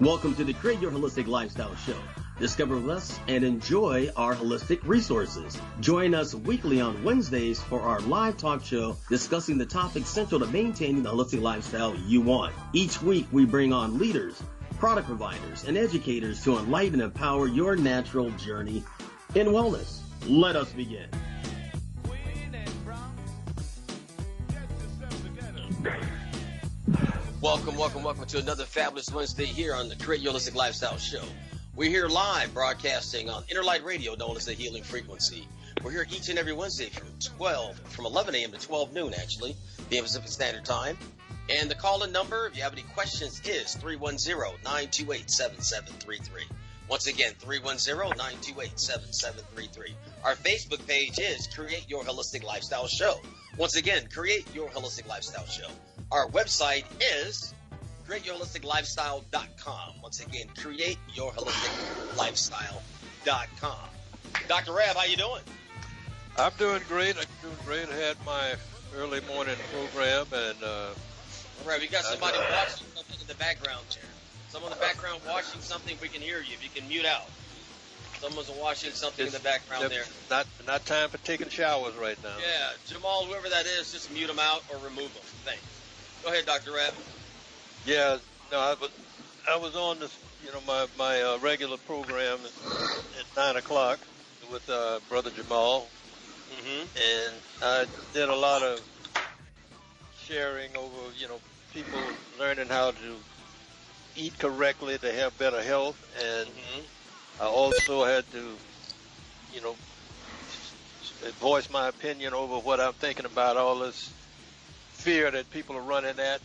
Welcome to the Create Your Holistic Lifestyle Show. Discover less and enjoy our holistic resources. Join us weekly on Wednesdays for our live talk show discussing the topics central to maintaining the holistic lifestyle you want. Each week we bring on leaders, product providers, and educators to enlighten and empower your natural journey in wellness. Let us begin. Welcome to another fabulous Wednesday here on the Create Your Holistic Lifestyle Show. We're here live broadcasting on Interlight Radio, known as the Healing Frequency. We're here each and every Wednesday from 11 a.m. to 12 noon, actually, the Pacific Standard Time. And the call-in number, if you have any questions, is 310-928-7733. Once again, 310-928-7733. Our Facebook page is Create Your Holistic Lifestyle Show. Once again, Create Your Holistic Lifestyle Show. Our website is createyourholisticlifestyle.com. Once again, createyourholisticlifestyle.com. Dr. Rab, how you doing? I'm doing great. I had my early morning program, and Rab, you got somebody watching something in the background here. Someone in the background watching something. We can hear you. If you can mute out. Someone's watching something in the background there. Not time for taking showers right now. Yeah, Jamal, whoever that is, just mute them out or remove them. Thanks. Go ahead, Dr. Rab. Yeah, no, I was on this, my regular program at 9 o'clock with Brother Jamal, and I did a lot of sharing over, people learning how to eat correctly to have better health, and I also had to, voice my opinion over what I'm thinking about all this fear that people are running at.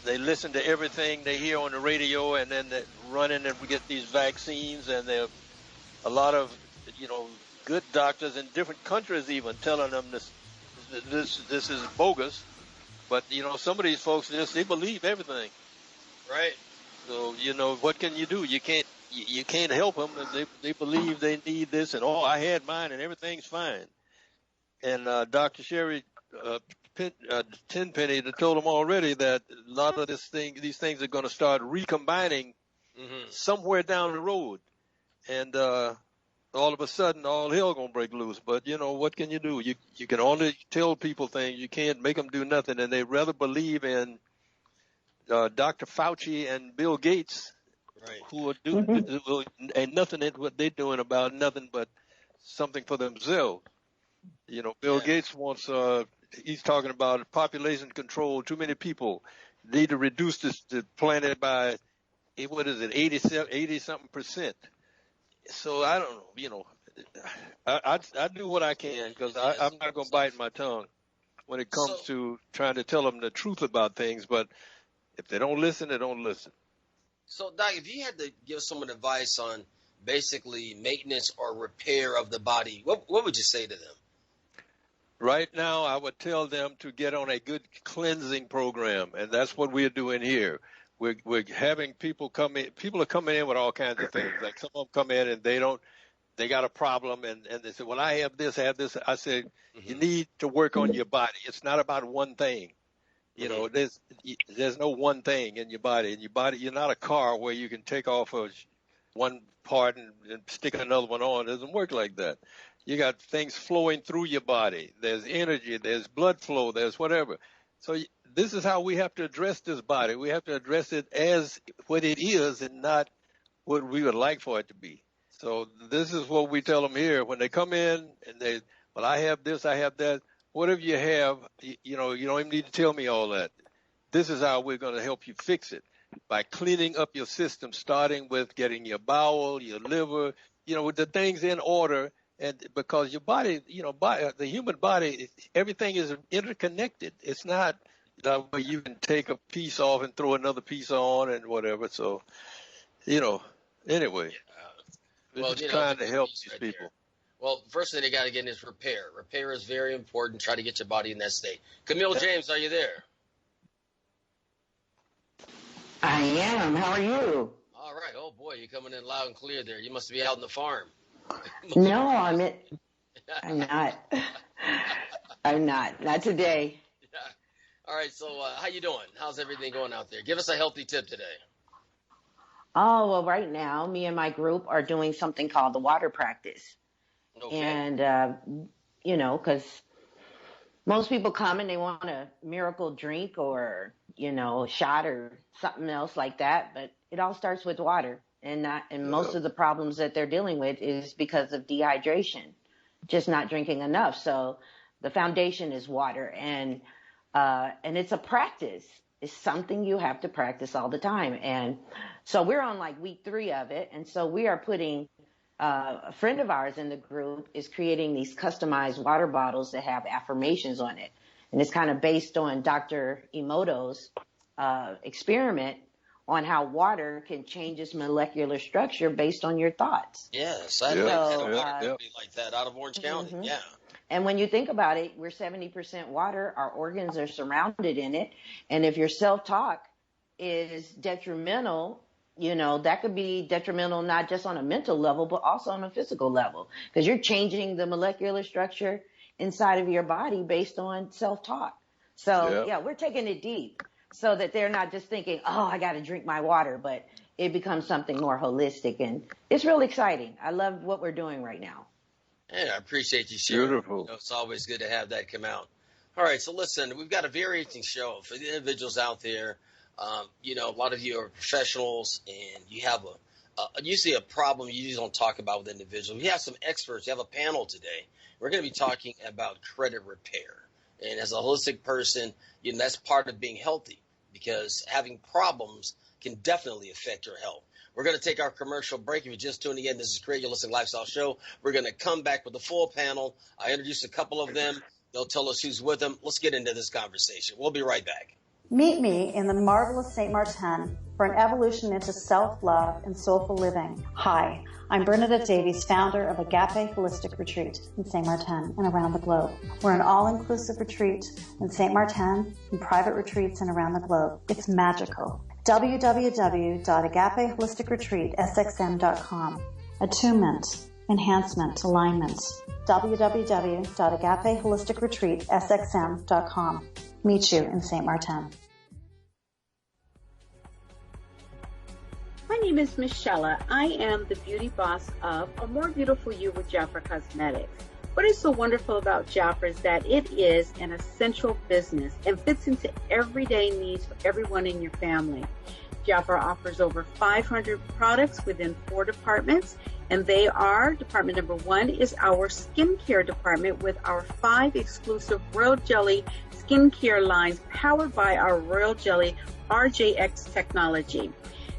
They listen to everything they hear on the radio, and then they run in and we get these vaccines, and there are a lot of, good doctors in different countries even telling them this is bogus. But, some of these folks, they believe everything. Right. So, what can you do? You can't help them. They believe they need this, and I had mine and everything's fine. And Dr. Sherry Tenpenny told them already that a lot of these things are going to start recombining somewhere down the road, and all of a sudden all hell going to break loose. But what can you do? You can only tell people things. You can't make them do nothing, and they rather believe in Dr. Fauci and Bill Gates, right, who are ain't nothing in what they're doing about nothing but something for themselves. Bill Gates wants. He's talking about population control. Too many people need to reduce the planet by 80 something percent. So I don't know. I do what I can, because I'm not going to bite my tongue when it comes to trying to tell them the truth about things. But if they don't listen, they don't listen. So, Doc, if you had to give someone advice on basically maintenance or repair of the body, what would you say to them? Right now, I would tell them to get on a good cleansing program, and that's what we're doing here. We're having people come in. People are coming in with all kinds of things. Like some of them come in and they got a problem, and they say, well, I have this. I said, you need to work on your body. It's not about one thing. There's no one thing in your body. In your body, you're not a car where you can take off one part and stick another one on. It doesn't work like that. You got things flowing through your body. There's energy. There's blood flow. There's whatever. So this is how we have to address this body. We have to address it as what it is and not what we would like for it to be. So this is what we tell them here. When they come in and I have this, I have that. Whatever you have, you don't even need to tell me all that. This is how we're going to help you fix it, by cleaning up your system, starting with getting your bowel, your liver, with the things in order. And because your body, the human body, everything is interconnected. It's not where you can take a piece off and throw another piece on and whatever. So, anyway, we're just trying to help these people. Here. Well, first thing they got to get is repair. Repair is very important. Try to get your body in that state. Camille James, are you there? I am. How are you? All right. Oh, boy, you're coming in loud and clear there. You must be out in the farm. No, I'm not. I'm not. Not today. Yeah. All right. So how you doing? How's everything going out there? Give us a healthy tip today. Oh, well, right now, me and my group are doing something called the water practice. Okay. And, because most people come and they want a miracle drink or, a shot or something else like that. But it all starts with water. And most of the problems that they're dealing with is because of dehydration, just not drinking enough. So the foundation is water. And it's a practice. It's something you have to practice all the time. And so we're on like week 3 of it. And so we are putting a friend of ours in the group is creating these customized water bottles that have affirmations on it. And it's kind of based on Dr. Emoto's experiment on how water can change its molecular structure based on your thoughts. Yes, I had a water company like that out of Orange County. Mm-hmm. Yeah. And when you think about it, we're 70% water. Our organs are surrounded in it. And if your self-talk is detrimental, that could be detrimental not just on a mental level, but also on a physical level, because you're changing the molecular structure inside of your body based on self-talk. So, we're taking it deep so that they're not just thinking, oh, I got to drink my water, but it becomes something more holistic. And it's really exciting. I love what we're doing right now. Yeah, I appreciate you sharing. Beautiful. It's always good to have that come out. All right, so listen, we've got a very interesting show for the individuals out there. A lot of you are professionals, and you have usually a problem you usually don't talk about with individuals. We have some experts. We have a panel today. We're going to be talking about credit repair. And as a holistic person, that's part of being healthy, because having problems can definitely affect your health. We're going to take our commercial break. If you're just tuning in, this is Create Your Holistic Lifestyle Show. We're going to come back with the full panel. I introduced a couple of them. They'll tell us who's with them. Let's get into this conversation. We'll be right back. Meet me in the marvelous St. Martin for an evolution into self-love and soulful living. Hi, I'm Bernadette Davies, founder of Agape Holistic Retreat in St. Martin and around the globe. We're an all-inclusive retreat in St. Martin and private retreats and around the globe. It's magical. www.agapeholisticretreatsxm.com. Attunement, enhancement, alignment. www.agapeholisticretreatsxm.com. Meet you in St. Martin. My name is Michelle. I am the beauty boss of A More Beautiful You with Jafra Cosmetics. What is so wonderful about Jafra is that it is an essential business and fits into everyday needs for everyone in your family. Jafra offers over 500 products within 4 departments, and they are, department number 1 is our skincare department with our 5 exclusive Royal Jelly skincare lines powered by our Royal Jelly RJX technology.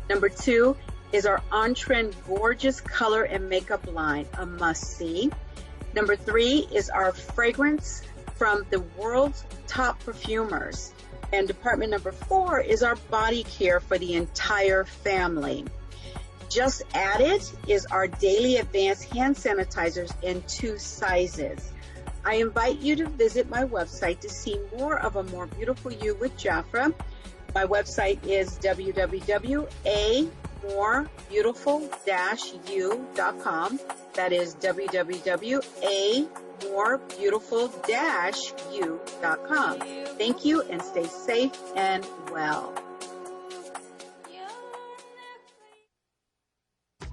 Number 2 is our on-trend gorgeous color and makeup line, a must-see. Number 3 is our fragrance from the world's top perfumers. And department number 4 is our body care for the entire family. Just added is our daily advanced hand sanitizers in 2 sizes. I invite you to visit my website to see more of A More Beautiful You with Jafra. My website is www.amorebeautiful-u.com. That is www.amorebeautiful-u.com. Thank you, and stay safe and well.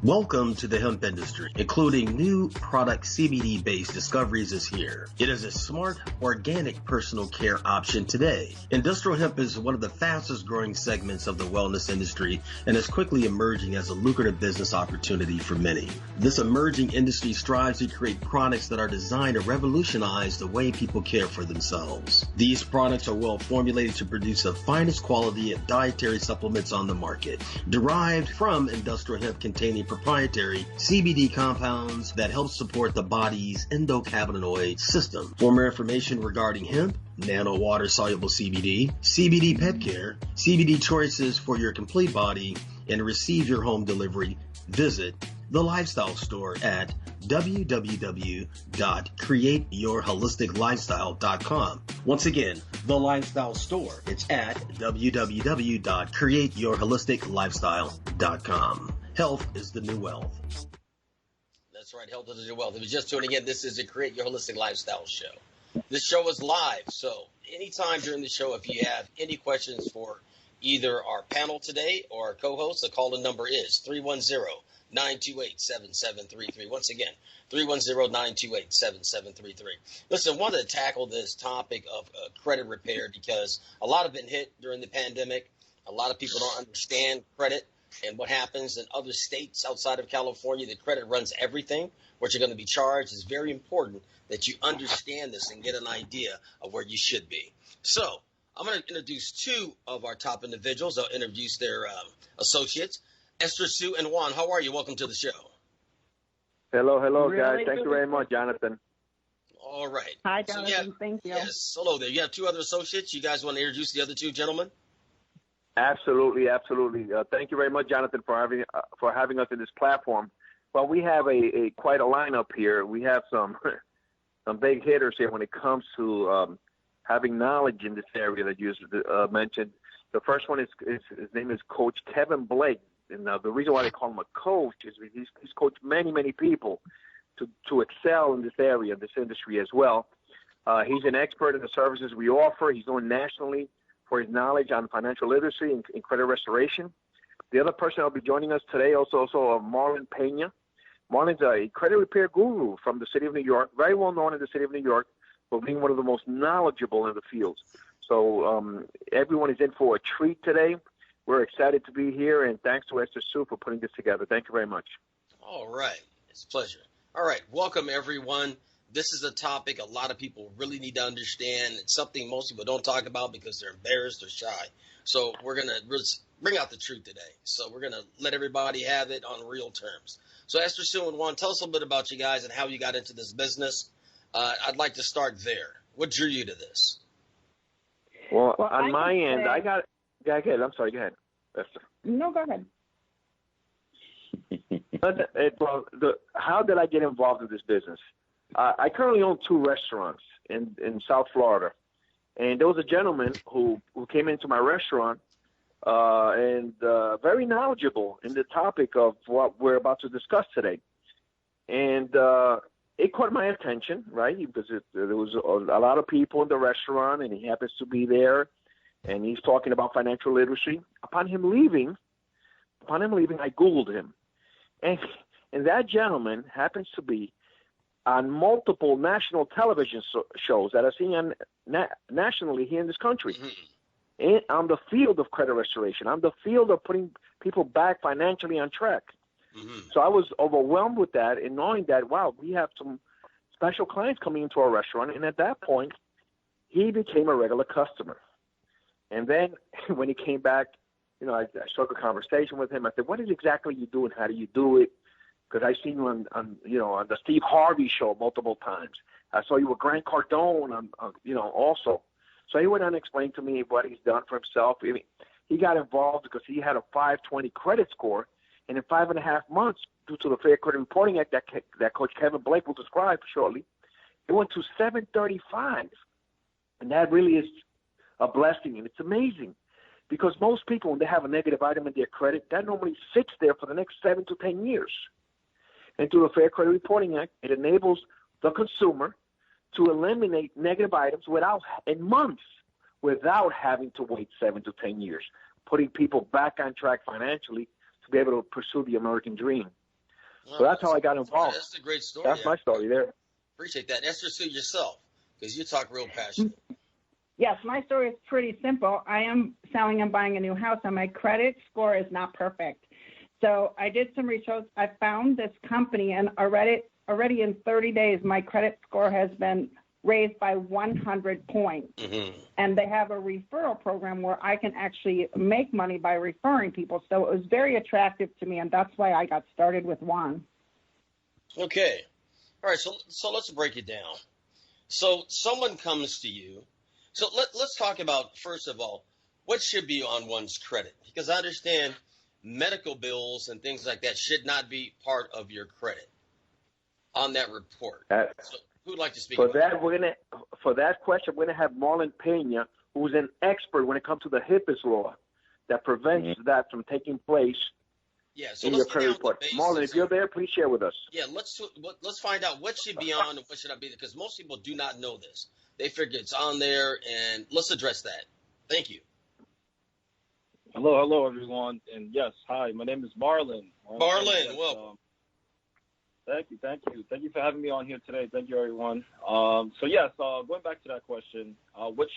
Welcome to the hemp industry. Including new product CBD-based discoveries is here. It is a smart, organic personal care option today. Industrial hemp is one of the fastest growing segments of the wellness industry and is quickly emerging as a lucrative business opportunity for many. This emerging industry strives to create products that are designed to revolutionize the way people care for themselves. These products are well formulated to produce the finest quality of dietary supplements on the market, derived from industrial hemp containing proprietary CBD compounds that help support the body's endocannabinoid system. For more information regarding hemp, nano water soluble CBD, CBD pet care, CBD choices for your complete body, and receive your home delivery, visit The Lifestyle Store at www.createyourholisticlifestyle.com. Once again, The Lifestyle Store. It's at www.createyourholisticlifestyle.com. Health is the new wealth. That's right. Health is the new wealth. If you're just tuning in, this is the Create Your Holistic Lifestyle Show. This show is live, so anytime during the show, if you have any questions for either our panel today or our co-host. The call-in number is 310-928-7733. Once again, 310-928-7733. Listen, I wanted to tackle this topic of credit repair because a lot have been hit during the pandemic. A lot of people don't understand credit and what happens in other states outside of California. The credit runs everything. What you're going to be charged is very important that you understand this and get an idea of where you should be. So I'm going to introduce two of our top individuals. I'll introduce their associates. Esther, Sue, and Juan, how are you? Welcome to the show. Hello, Really guys. Thank you good. very much, Jonathan. All right. Hi, Jonathan. Thank you. Yes, hello there. You have two other associates. You guys want to introduce the other two gentlemen? Absolutely. Thank you very much, Jonathan, for having us in this platform. Well, we have a quite a lineup here. We have some big hitters here when it comes to having knowledge in this area that you mentioned. The first one is his name is Coach Kevin Blake. And the reason why they call him a coach is he's coached many people to excel in this area, this industry as well. He's an expert in the services we offer. He's known nationally for his knowledge on financial literacy and credit restoration. The other person that will be joining us today also Marlon Pena. Marlon's a credit repair guru from the city of New York, very well known in the city of New York for being one of the most knowledgeable in the field. So everyone is in for a treat today. We're excited to be here, and thanks to Esther Sue for putting this together. Thank you very much. All right. It's a pleasure. All right. Welcome, everyone. This is a topic a lot of people really need to understand. It's something most people don't talk about because they're embarrassed or shy. So we're going to bring out the truth today. So we're going to let everybody have it on real terms. So Esther, Sue, and Juan, tell us a little bit about you guys and how you got into this business. I'd like to start there. What drew you to this? Well on my end, go ahead. I'm sorry. Go ahead, Esther. No, go ahead. How did I get involved in this business? I currently own two restaurants in South Florida. And there was a gentleman who came into my restaurant and very knowledgeable in the topic of what we're about to discuss today. And it caught my attention, right, because there was a lot of people in the restaurant, and he happens to be there, and he's talking about financial literacy. Upon him leaving, I Googled him. And that gentleman happens to be on multiple national television shows that are seen nationally here in this country, on the field of credit restoration, on the field of putting people back financially on track. So I was overwhelmed with that and knowing that, wow, we have some special clients coming into our restaurant. And at that point, he became a regular customer. And then when he came back, I struck a conversation with him. I said, what is exactly you do and how do you do it? Because I've seen you on the Steve Harvey show multiple times. I saw you with Grant Cardone also. So he went on and explained to me what he's done for himself. I mean, he got involved because he had a 520 credit score, and in 5.5 months, due to the Fair Credit Reporting Act that Coach Kevin Blake will describe shortly, it went to 735. And that really is a blessing, and it's amazing. Because most people, when they have a negative item in their credit, that normally sits there for the next 7 to 10 years. And through the Fair Credit Reporting Act, it enables the consumer to eliminate negative items in months without having to wait 7 to 10 years, putting people back on track financially to be able to pursue the American dream. So that's how I got involved. That's a great story. That's my story there. Appreciate that. Esther, Sue, yourself, because you talk real passionate. Yes, my story is pretty simple. I am selling and buying a new house, and my credit score is not perfect. So I did some research. I found this company, and already in 30 days, my credit score has been raised by 100 points. And they have a referral program where I can actually make money by referring people. So it was very attractive to me, and that's why I got started with Juan. Okay. All right, so let's break it down. So someone comes to you. So let's talk about, first of all, what should be on one's credit. Because I understand medical bills and things like that should not be part of your credit on that report. So who would like to speak? For that question, we're going to have Marlon Pena, who's an expert when it comes to the HIPAA law that prevents that from taking place in your credit report. Marlon, if you're there, please share with us. Yeah, let's find out what should be on and what should not be there, because most people do not know this. They figure it's on there, and let's address that. Thank you. Hello, everyone. And yes, hi, my name is Marlon. Marlon, welcome. Thank you for having me on here today. Thank you, everyone. Going back to that question, what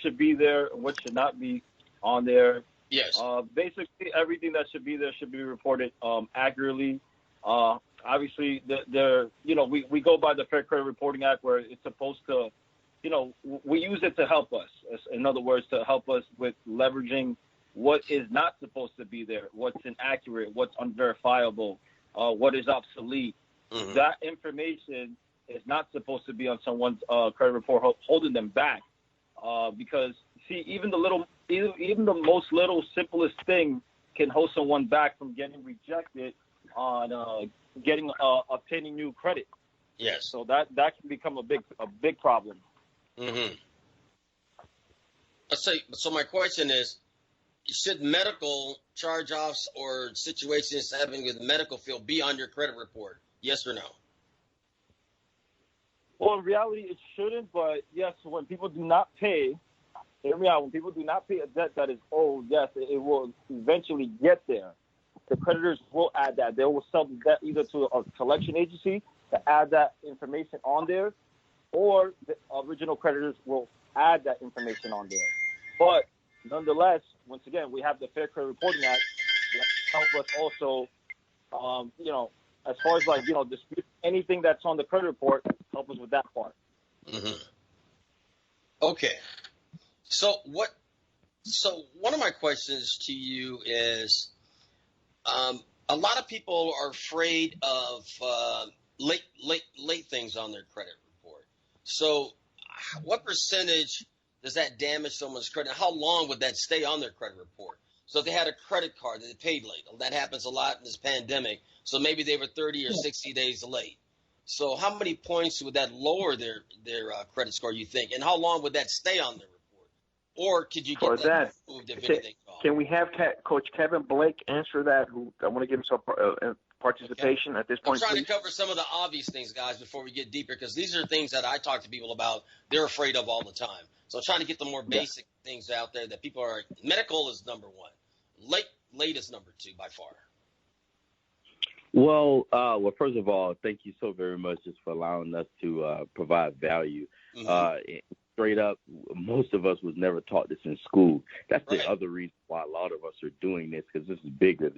should be there and what should not be on there? Yes. Basically, everything that should be there should be reported accurately. Obviously, we go by the Fair Credit Reporting Act, where it's supposed to, we use it to help us. In other words, to help us with leveraging what is not supposed to be there, what's inaccurate, what's unverifiable, what is obsolete. Mm-hmm. That information is not supposed to be on someone's credit report, holding them back. Because see, even the most little simplest thing can hold someone back from getting rejected on obtaining new credit. Yes. So that can become a big problem. Mm-hmm. So my question is, should medical charge-offs or situations having with the medical field be on your credit report? Yes or no? Well, in reality, it shouldn't. But yes, when people do not pay, when people do not pay a debt that is owed, yes, it will eventually get there. The creditors will add that. They will sell the debt either to a collection agency to add that information on there, or the original creditors will add that information on there. But nonetheless, once again, we have the Fair Credit Reporting Act that help us also, as far as dispute anything that's on the credit report, help us with that part. Mm-hmm. Okay. So one of my questions to you is, a lot of people are afraid of late things on their credit report. So what percentage does that damage someone's credit? How long would that stay on their credit report? So if they had a credit card that they paid late, that happens a lot in this pandemic. So maybe they were 30 or 60 days late. So how many points would that lower their credit score, you think? And how long would that stay on their report? Or could you get that moved if anything's wrong? Can we have Coach Kevin Blake answer that? I want to give him some participation at this point. I'm trying to cover some of the obvious things, guys, before we get deeper, because these are things that I talk to people about. They're afraid of all the time. So I'm trying to get the more basic things out there that people are. Medical is number one. Late is number two by far. Well, first of all, thank you so very much just for allowing us to provide value. Mm-hmm. Straight up, most of us was never taught this in school. That's the other reason why a lot of us are doing this, because this is bigger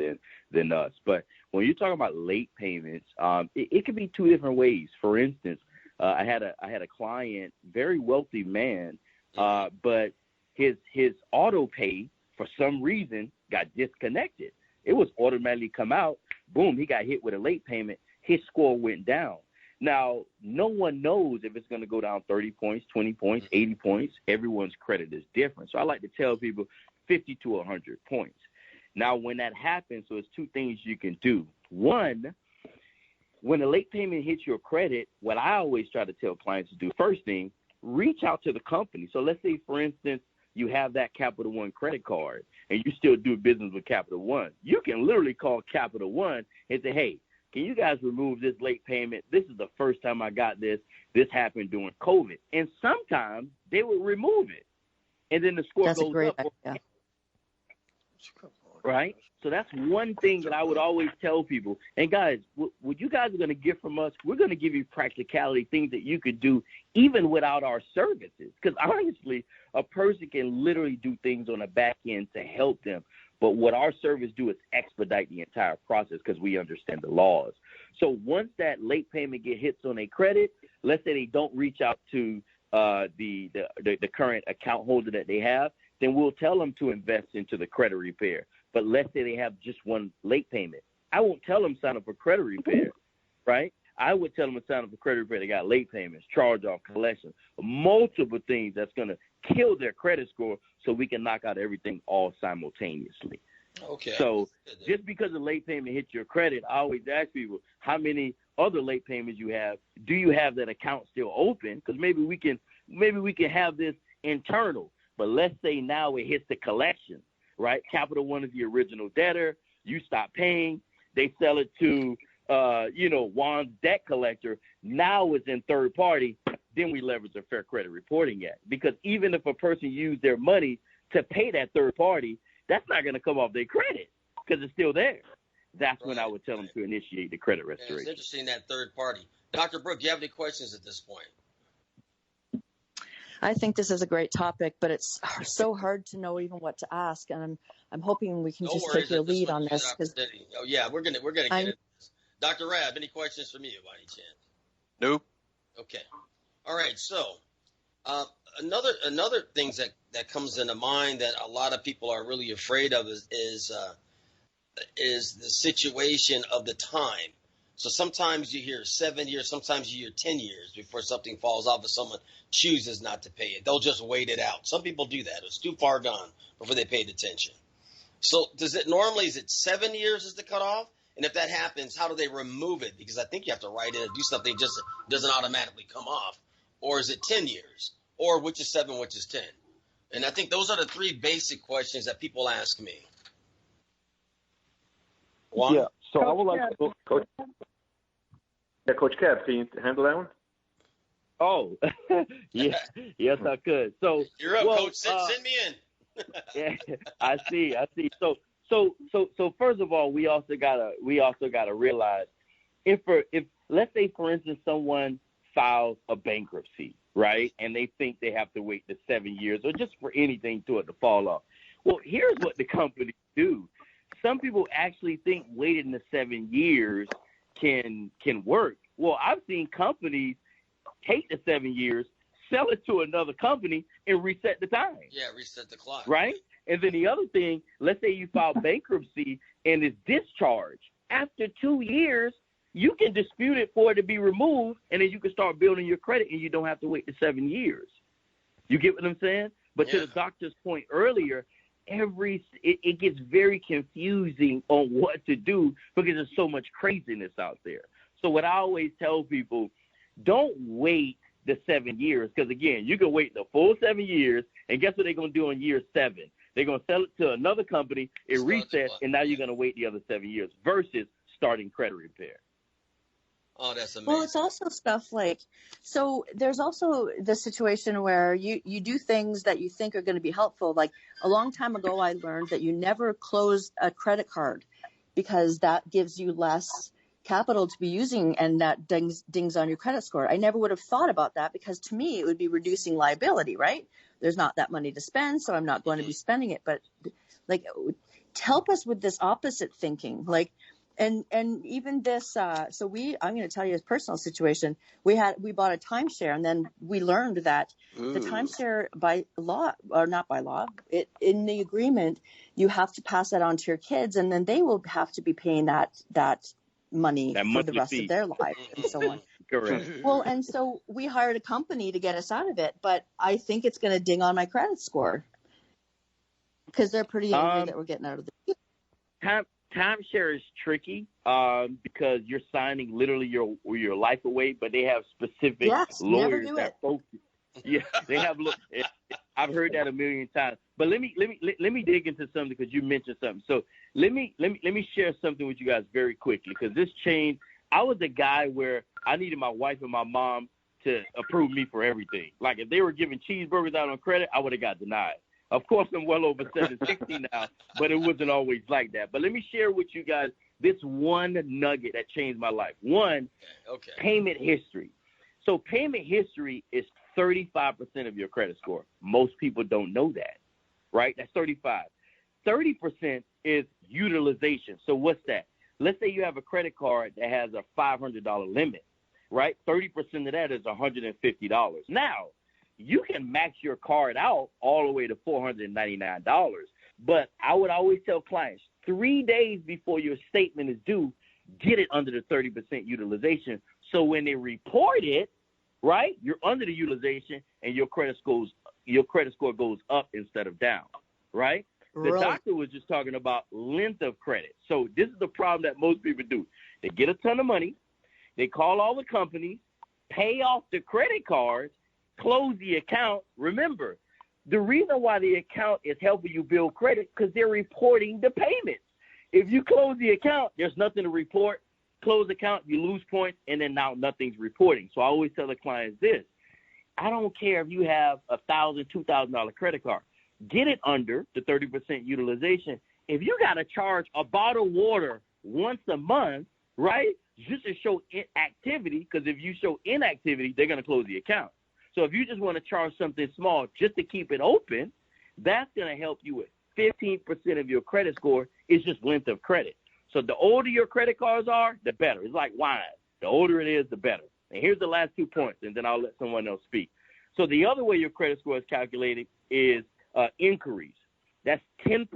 than us. But when you're talking about late payments, it could be two different ways. For instance, I had a client, very wealthy man, but his auto pay for some reason got disconnected. It was automatically come out. Boom, he got hit with a late payment. His score went down. Now, no one knows if it's going to go down 30 points, 20 points, 80 points. Everyone's credit is different. So I like to tell people 50 to 100 points. Now, when that happens, so it's two things you can do. One, when a late payment hits your credit, what I always try to tell clients to do, first thing, reach out to the company. So let's say, for instance, you have that Capital One credit card and you still do business with Capital One. You can literally call Capital One and say, hey, can you guys remove this late payment? This is the first time I got this. This happened during COVID. And sometimes they would remove it. And then the score goes up. That's a great idea. Right? So that's one thing that I would always tell people. And guys, what you guys are going to get from us, we're going to give you practicality, things that you could do even without our services. Because honestly, a person can literally do things on the back end to help them. But what our service do is expedite the entire process because we understand the laws. So once that late payment hits on a credit, let's say they don't reach out to the current account holder that they have, then we'll tell them to invest into the credit repair. But let's say they have just one late payment. I won't tell them sign up for credit repair, right? I would tell them to sign up for credit repair. They got late payments, charge-off, collection, multiple things that's going to kill their credit score so we can knock out everything all simultaneously. Okay. So just because a late payment hits your credit, I always ask people, how many other late payments you have? Do you have that account still open? Because maybe we can have this internal. But let's say now it hits the collection, right? Capital One is the original debtor. You stop paying. They sell it to, Juan's debt collector. Now it's in third party. Then we leverage the Fair Credit Reporting Act. Because even if a person used their money to pay that third party, that's not going to come off their credit because it's still there. That's when I would tell them to initiate the credit restoration. Yeah, it's interesting, that third party. Dr. Brooke, do you have any questions at this point? I think this is a great topic, but it's so hard to know even what to ask, and I'm hoping we can take your lead on this. Oh yeah, we're gonna get into this. Dr. Rab, any questions from you by any chance? Nope. Okay. All right. So another things that comes into mind that a lot of people are really afraid of is the situation of the time. So sometimes you hear 7 years, sometimes you hear 10 years before something falls off if someone chooses not to pay it. They'll just wait it out. Some people do that. It's too far gone before they paid attention. So is it 7 years is the cutoff? And if that happens, how do they remove it? Because I think you have to write in and do something, just it doesn't automatically come off. Or is it 10 years? Or which is 7, which is 10? And I think those are the three basic questions that people ask me. Juan? Yeah, so Coach, I would like to Coach. Yeah, Coach Kev, can you handle that one? Oh, yeah, yes, I could. So you're up, Coach. Send me in. Yeah, I see. So first of all, we also gotta realize if let's say, for instance, someone files a bankruptcy, right, and they think they have to wait the 7 years or just for anything to it to fall off. Well, here's what the companies do. Some people actually think waiting the 7 years can work. Well, I've seen companies take the 7 years, sell it to another company, and reset the time. Yeah, reset the clock. Right? And then the other thing, let's say you file bankruptcy and it's discharged. After 2 years, you can dispute it for it to be removed, and then you can start building your credit, and you don't have to wait the 7 years. You get what I'm saying? But to the doctor's point earlier, it gets very confusing on what to do because there's so much craziness out there. So what I always tell people, don't wait the 7 years, because again, you can wait the full 7 years, and guess what they're going to do on year 7? They're going to sell it to another company, it resets, and now you're going to wait the other 7 years versus starting credit repair. Oh, that's amazing. Well, it's also stuff like, so there's also the situation where you do things that you think are going to be helpful. Like a long time ago, I learned that you never close a credit card because that gives you less capital to be using, and that dings on your credit score. I never would have thought about that because to me, it would be reducing liability, right? There's not that money to spend, so I'm not going to be spending it. But like, help us with this opposite thinking. Like, and even this, I'm going to tell you a personal situation. We bought a timeshare, and then we learned that the timeshare by law, or not by law, in the agreement, you have to pass that on to your kids, and then they will have to be paying that money for the rest of their life and so on. Correct. Well, and so we hired a company to get us out of it, but I think it's going to ding on my credit score because they're pretty angry that we're getting out of the Timeshare is tricky because you're signing literally your life away, but they have specific lawyers that focus. Yeah, they have. I've heard that a million times. But let me dig into something because you mentioned something. So let me share something with you guys very quickly because this changed. I was a guy where I needed my wife and my mom to approve me for everything. Like if they were giving cheeseburgers out on credit, I would have got denied. Of course, I'm well over 760 now, but it wasn't always like that. But let me share with you guys this one nugget that changed my life. One, payment history. So payment history is 35% of your credit score. Most people don't know that, right? That's 35. 30% is utilization. So what's that? Let's say you have a credit card that has a $500 limit, right? 30% of that is $150. Now, you can max your card out all the way to $499. But I would always tell clients 3 days before your statement is due, get it under the 30% utilization. So when they report it, right, you're under the utilization and your credit score goes up instead of down, right? The doctor was just talking about length of credit. So this is the problem that most people do. They get a ton of money. They call all the companies, pay off the credit cards, close the account. Remember, the reason why the account is helping you build credit because they're reporting the payments. If you close the account, there's nothing to report. Close the account, you lose points, and then now nothing's reporting. So I always tell the clients this. I don't care if you have $1,000, $2,000 credit card. get it under the 30% utilization. If you got to charge a bottle of water once a month, right, just to show activity, because if you show inactivity, they're going to close the account. So if you just want to charge something small just to keep it open, that's going to help you with 15% of your credit score is just length of credit. So the older your credit cards are, the better. It's like wine. The older it is, the better. And here's the last 2 points, and then I'll let someone else speak. So the other way your credit score is calculated is inquiries. That's 10%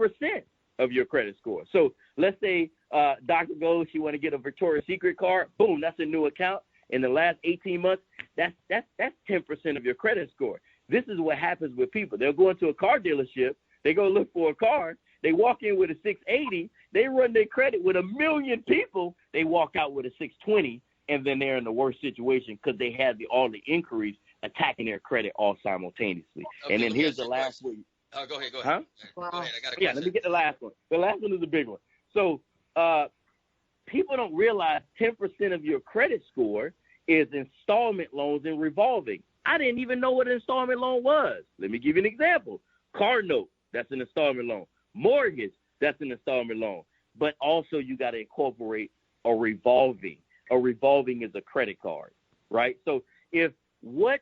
of your credit score. So let's say Dr. goes, she want to get a Victoria's Secret card. Boom, that's a new account. In the last 18 months, that's 10% of your credit score. This is what happens with people. They'll go into a car dealership. They go look for a car. They walk in with a 680. They run their credit with 1 million people. They walk out with a 620, and then they're in the worst situation because they had all the inquiries attacking their credit all simultaneously. Okay, and then here's the last one. Oh, go ahead. Huh? Go ahead. I got a question. Yeah, let me get the last one. The last one is the big one. So people don't realize 10% of your credit score is installment loans and revolving. I didn't even know what an installment loan was. Let me give you an example. Car note, that's an installment loan. Mortgage, that's an installment loan. But also you got to incorporate a revolving. A revolving is a credit card, right? So if what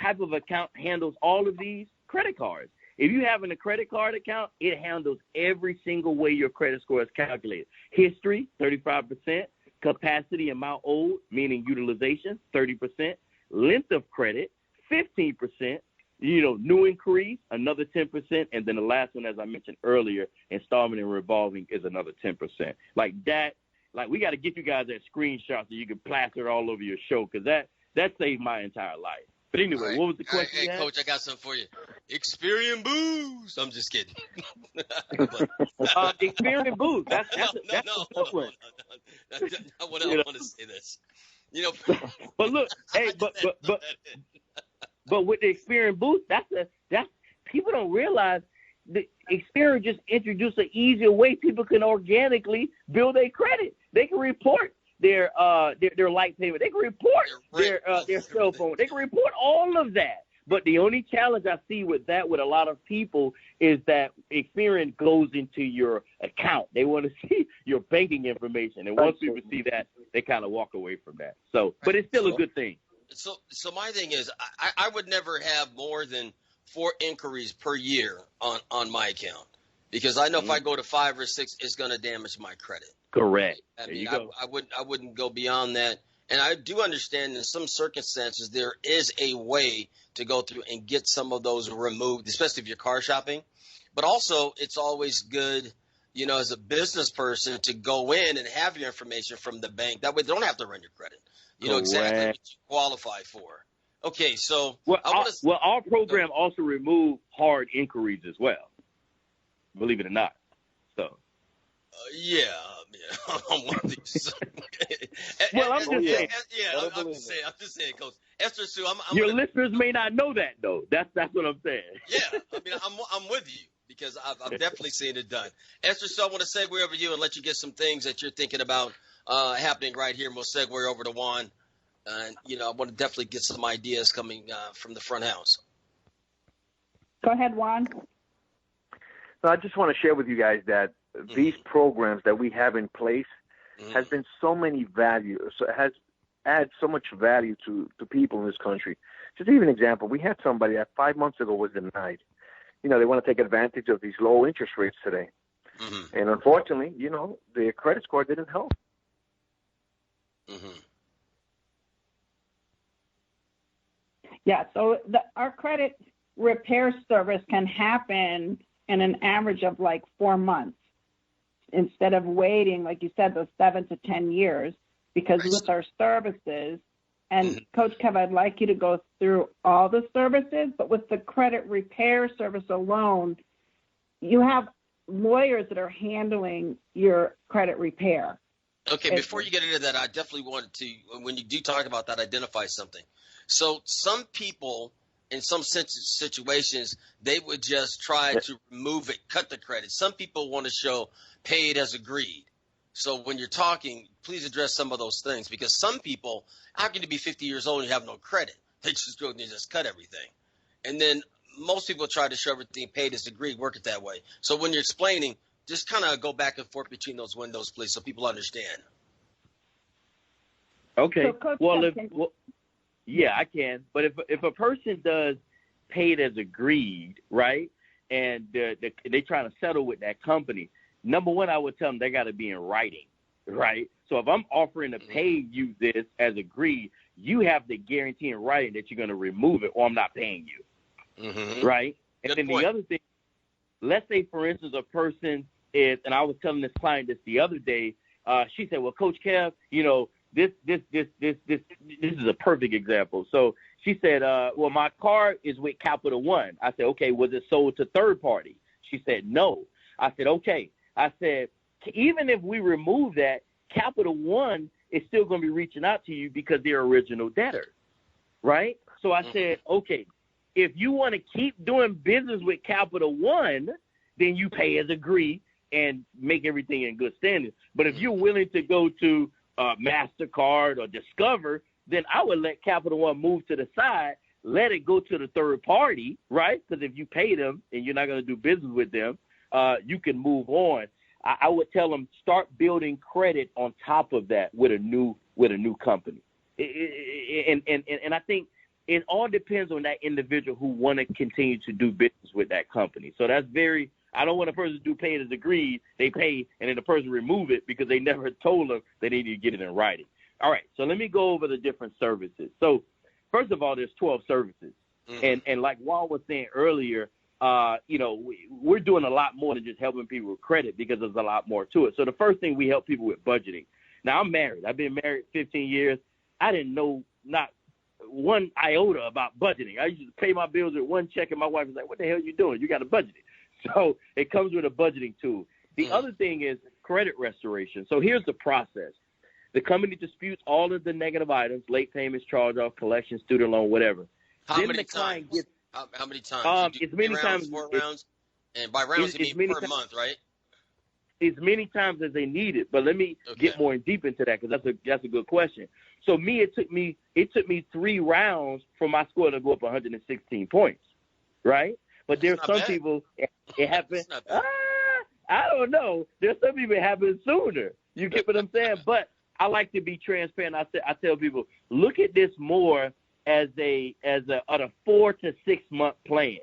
type of account handles all of these? Credit cards. If you have a credit card account, it handles every single way your credit score is calculated. History, 35%. Capacity, amount owed, meaning utilization, 30%. Length of credit, 15%. New inquiries, another 10%. And then the last one, as I mentioned earlier, installment and revolving is another 10%. Like that, we got to get you guys that screenshot so you can plaster it all over your show, because that saved my entire life. But anyway, right. What was the question? Hey, Coach, I got something for you. Experience boost. I'm just kidding. Experience boost. That's no. I want to say this. But look, hey, but with the Experience boost, that's people don't realize the Experience just introduced an easier way people can organically build their credit. They can report their light payment. They can report their cell phone. They can report all of that. But the only challenge I see with a lot of people is that Experience goes into your account. They want to see your banking information. And once people see that, they kind of walk away from that. So, but it's still a good thing. So my thing is, I would never have more than 4 inquiries per year on my account, because I know if I go to 5 or 6, it's going to damage my credit. Correct. I wouldn't go beyond that. And I do understand in some circumstances there is a way to go through and get some of those removed, especially if you're car shopping. But also, it's always good, as a business person, to go in and have your information from the bank. That way they don't have to run your credit. You know exactly what you qualify for. Okay, so our program also removed hard inquiries as well, believe it or not. So. I'm with you. I'm just saying, Coach. Esther Sue, your listeners may not know that, though. That's what I'm saying. Yeah, I'm with you, because I've definitely seen it done. Esther Sue, I want to segue over to you and let you get some things that you're thinking about happening right here, and we'll segue over to Juan. And, I want to definitely get some ideas coming from the front house. Go ahead, Juan. So I just want to share with you guys that these programs that we have in place has been so many has added so much value to people in this country. Just to give you an example, we had somebody that 5 months ago was denied. They want to take advantage of these low interest rates today. Mm-hmm. And unfortunately, their credit score didn't help. Mm-hmm. Yeah, so our credit repair service can happen in an average of like 4 months, instead of waiting, like you said, those 7 to 10 years, because with our services, and Coach Kev, I'd like you to go through all the services, but with the credit repair service alone, you have lawyers that are handling your credit repair. Okay, before you get into that, I definitely wanted to, when you do talk about that, identify something. So some people, in some situations, they would just try to remove it, cut the credit. Some people want to show paid as agreed. So when you're talking, please address some of those things, because some people, how can you be 50 years old and you have no credit? They just go and just cut everything. And then most people try to show everything paid as agreed, work it that way. So when you're explaining, just kind of go back and forth between those windows, please, so people understand. Okay. So Well, yeah, I can. But if a person does paid as agreed, right, and they trying to settle with that company, number one, I would tell them they got to be in writing, right? So if I'm offering to pay you this as agreed, you have to guarantee in writing that you're going to remove it, or I'm not paying you, right? And then the other thing, let's say, for instance, a person is, and I was telling this client this the other day, she said, well, Coach Kev, you know, this is a perfect example. So she said, well, my car is with Capital One. I said, okay, was it sold to third party? She said, no. I said, okay. I said, even if we remove that, Capital One is still going to be reaching out to you because they're original debtor, right? So I said, okay, if you want to keep doing business with Capital One, then you pay as agreed and make everything in good standing. But if you're willing to go to MasterCard or Discover, then I would let Capital One move to the side, let it go to the third party, right? Because if you pay them and you're not going to do business with them, you can move on. I would tell them start building credit on top of that with a new company. And I think it all depends on that individual who want to continue to do business with that company. So that's very. I don't want a person to do pay as agreed. They pay, and then the person remove it because they never told them they need to get it in writing. All right, so let me go over the different services. So first of all, there's 12 services. And like Juan was saying earlier, you know, we're doing a lot more than just helping people with credit because there's a lot more to it. So the first thing, we help people with budgeting. Now, I'm married. I've been married 15 years. I didn't know not one iota about budgeting. I used to pay my bills with one check, and my wife was like, what the hell are you doing? You got to budget it. So it comes with a budgeting tool. The other thing is credit restoration. So here's the process. The company disputes all of the negative items, late payments, charge-off, collection, student loan, whatever. How many times? How many times? As many times. 4 rounds? And by rounds, you mean per month, right? As many times as they need it. But let me get more deep into that because that's a good question. So it took me 3 rounds for my score to go up 116 points, right? But there's some people, it happens. I don't know. There's some people it happens sooner. You get what I'm saying? But I like to be transparent. I tell people, look at this more as a 4 to 6 month plan,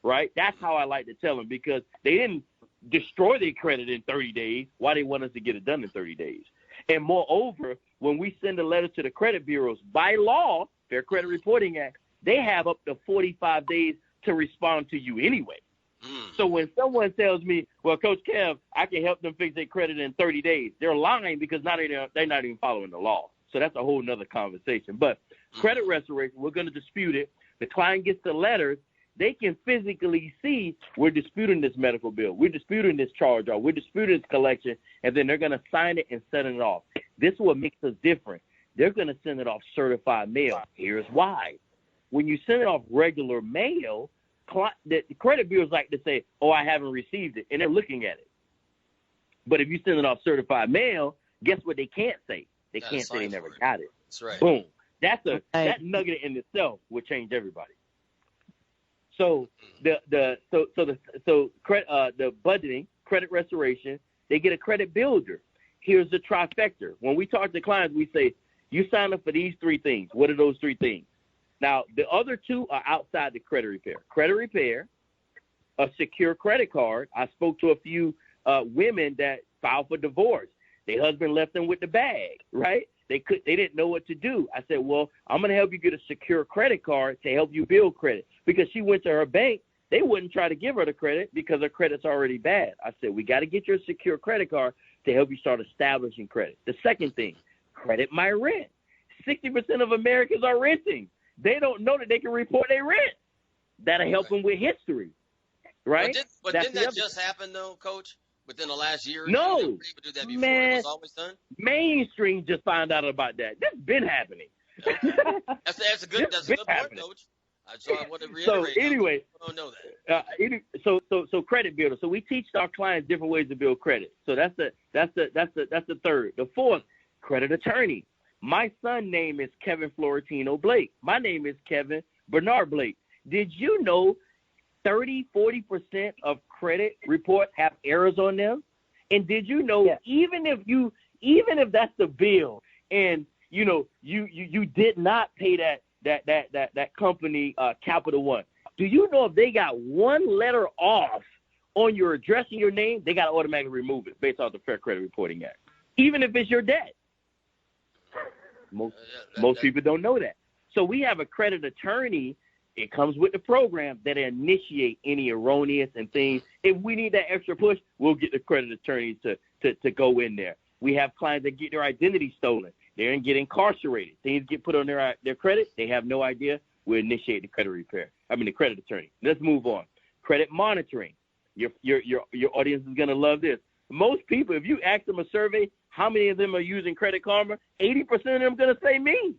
right? That's how I like to tell them because they didn't destroy their credit in 30 days. Why they want us to get it done in 30 days? And moreover, when we send a letter to the credit bureaus, by law, Fair Credit Reporting Act, they have up to 45 days to respond to you anyway. So when someone tells me, well, Coach Kev, I can help them fix their credit in 30 days, they're lying because now they're not even following the law. So that's a whole nother conversation. But credit restoration, we're going to dispute it. The client gets the letters. They can physically see we're disputing this medical bill. We're disputing this charge-off. We're disputing this collection. And then they're going to sign it and send it off. This is what makes us different. They're going to send it off certified mail. Here's why. When you send it off regular mail, the credit bureaus like to say, oh, I haven't received it, and they're looking at it. But if you send it off certified mail, guess what they can't say? They can't say they never got it. That's right. Boom. That nugget in itself would change everybody. So the budgeting, credit restoration, they get a credit builder. Here's the trifecta. When we talk to clients, we say, you sign up for these 3 things. What are those 3 things? Now, the other 2 are outside the credit repair. Credit repair, a secure credit card. I spoke to a few women that filed for divorce. Their husband left them with the bag, right? They didn't know what to do. I said, well, I'm going to help you get a secure credit card to help you build credit. Because she went to her bank, they wouldn't try to give her the credit because her credit's already bad. I said, we got to get you a secure credit card to help you start establishing credit. The second thing, credit my rent. 60% of Americans are renting. They don't know that they can report their rent. That'll help them with history, right? But didn't that just happen, though, Coach? Within the last year? No. They were able to do that before. Man, it was always done? Mainstream just found out about that. That's been happening. That's a good point, Coach. So I want to reiterate. So anyway, I don't know that. So credit builder. So we teach our clients different ways to build credit. So that's the third. The fourth, credit attorney. My son's name is Kevin Florentino Blake. My name is Kevin Bernard Blake. Did you know 30-40% of credit reports have errors on them. And did you know, even if that's the bill, and you did not pay that company Capital One, do you know if they got one letter off on your address and your name, they got to automatically remove it based off the Fair Credit Reporting Act, even if it's your debt? Most people don't know that. So we have a credit attorney. It comes with the program that initiate any erroneous and things. If we need that extra push, we'll get the credit attorney to go in there. We have clients that get their identity stolen. They're get incarcerated. Things get put on their credit. They have no idea. We initiate the the credit attorney. Let's move on. Credit monitoring. Your audience is gonna love this. Most people, if you ask them a survey, how many of them are using Credit Karma? 80% of them are gonna say me.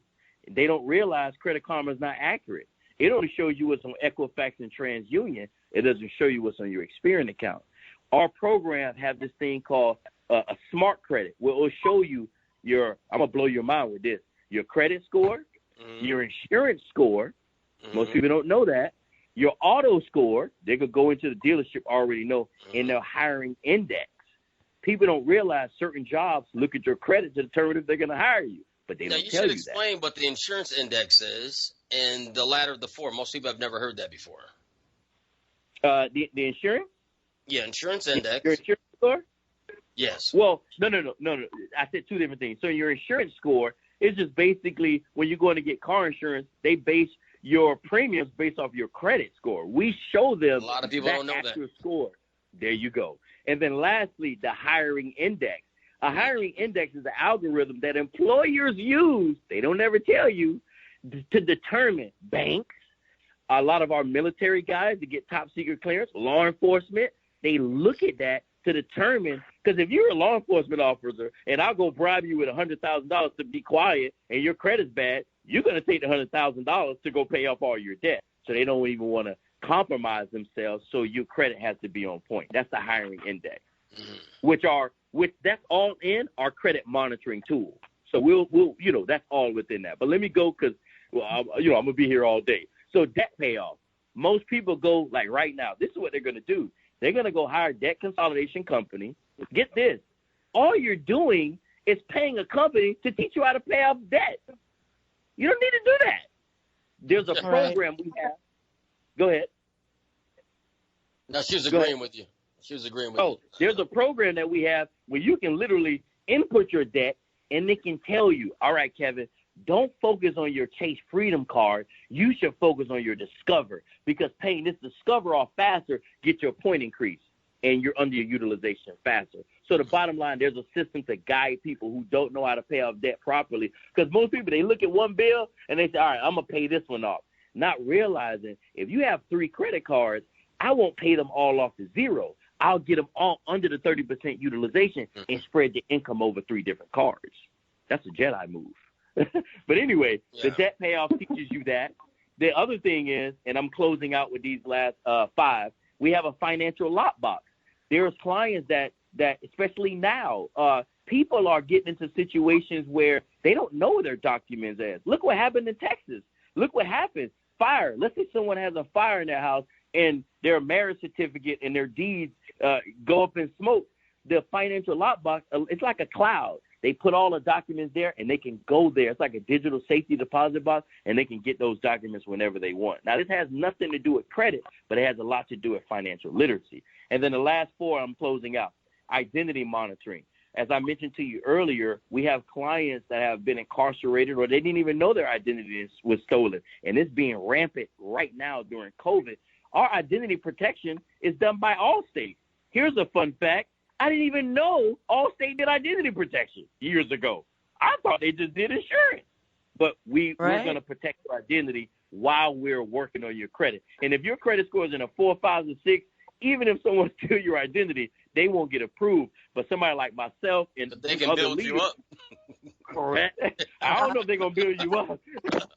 They don't realize Credit Karma is not accurate. It only shows you what's on Equifax and TransUnion. It doesn't show you what's on your Experian account. Our program have this thing called a smart credit, where it will show you I'm going to blow your mind with this, your credit score, your insurance score. Most people don't know that. Your auto score, they could go into the dealership, already know, and their hiring index. People don't realize certain jobs look at your credit to determine if they're going to hire you, but they don't tell you that. You should explain what the insurance index is and the latter of the four. Most people have never heard that before. The insurance? Yeah, insurance index. Your insurance score? Yes. Well, no. I said two different things. So your insurance score is just basically when you're going to get car insurance, they base your premiums based off your credit score. We show them a lot of people don't know that score. There you go. And then lastly, the hiring index. A hiring index is an algorithm that employers use. They don't ever tell you to determine banks. A lot of our military guys to get top secret clearance, law enforcement, they look at that to determine, because if you're a law enforcement officer and I'll go bribe you with $100,000 to be quiet and your credit's bad, you're going to take the $100,000 to go pay off all your debt. So they don't even want to compromise themselves, so your credit has to be on point. That's the hiring index, which that's all in our credit monitoring tool. So we'll that's all within that. But let me go because I'm going to be here all day. So debt payoff. Most people go like right now. This is what they're going to do. They're going to go hire a debt consolidation company. Get this. All you're doing is paying a company to teach you how to pay off debt. You don't need to do that. There's a program we have. Go ahead. No, she was agreeing with you. There's a program that we have where you can literally input your debt, and they can tell you, all right, Kevin, don't focus on your Chase Freedom card. You should focus on your Discover, because paying this Discover off faster gets your point increase and you're under your utilization faster. So the bottom line, there's a system to guide people who don't know how to pay off debt properly, because most people, they look at one bill and they say, all right, I'm going to pay this one off, not realizing if you have 3 credit cards, I won't pay them all off to zero. I'll get them all under the 30% utilization and spread the income over 3 different cards. That's a Jedi move. But anyway, the debt payoff teaches you that. The other thing is, and I'm closing out with these last 5, we have a financial lockbox. There's clients that especially now, people are getting into situations where they don't know their documents as. Look what happened in Texas. Look what happened. Fire. Let's say someone has a fire in their house and their marriage certificate and their deeds go up in smoke. The financial lockbox, it's like a cloud. They put all the documents there, and they can go there. It's like a digital safety deposit box, and they can get those documents whenever they want. Now, this has nothing to do with credit, but it has a lot to do with financial literacy. And then the last 4, I'm closing out, identity monitoring. As I mentioned to you earlier, we have clients that have been incarcerated or they didn't even know their identity was stolen, and it's being rampant right now during COVID. Our identity protection is done by Allstate. Here's a fun fact. I didn't even know Allstate did identity protection years ago. I thought they just did insurance. But we're going to protect your identity while we're working on your credit. And if your credit score is in a 4, 5, or 6, even if someone steals your identity, they won't get approved. But somebody like myself and they can other build leaders, you up. Correct. I don't know if they're going to build you up.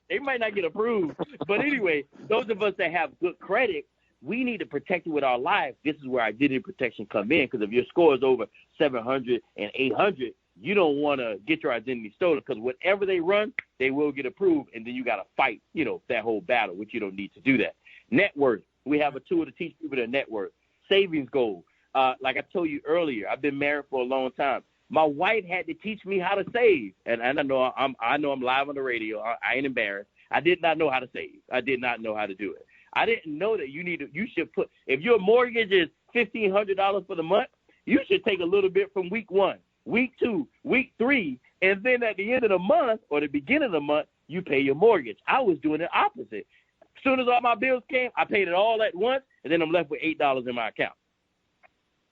They might not get approved. But anyway, those of us that have good credit, we need to protect it with our lives. This is where identity protection come in, because if your score is over 700 and 800, you don't want to get your identity stolen, because whatever they run, they will get approved, and then you got to fight, that whole battle, which you don't need to do that. Net worth. We have a tool to teach people to network. Savings goal. Like I told you earlier, I've been married for a long time. My wife had to teach me how to save, and I know I'm live on the radio. I ain't embarrassed. I did not know how to save. I did not know how to do it. I didn't know that you should put, if your mortgage is $1,500 for the month, you should take a little bit from week 1, week 2, week 3, and then at the end of the month or the beginning of the month, you pay your mortgage. I was doing the opposite. As soon as all my bills came, I paid it all at once, and then I'm left with $8 in my account.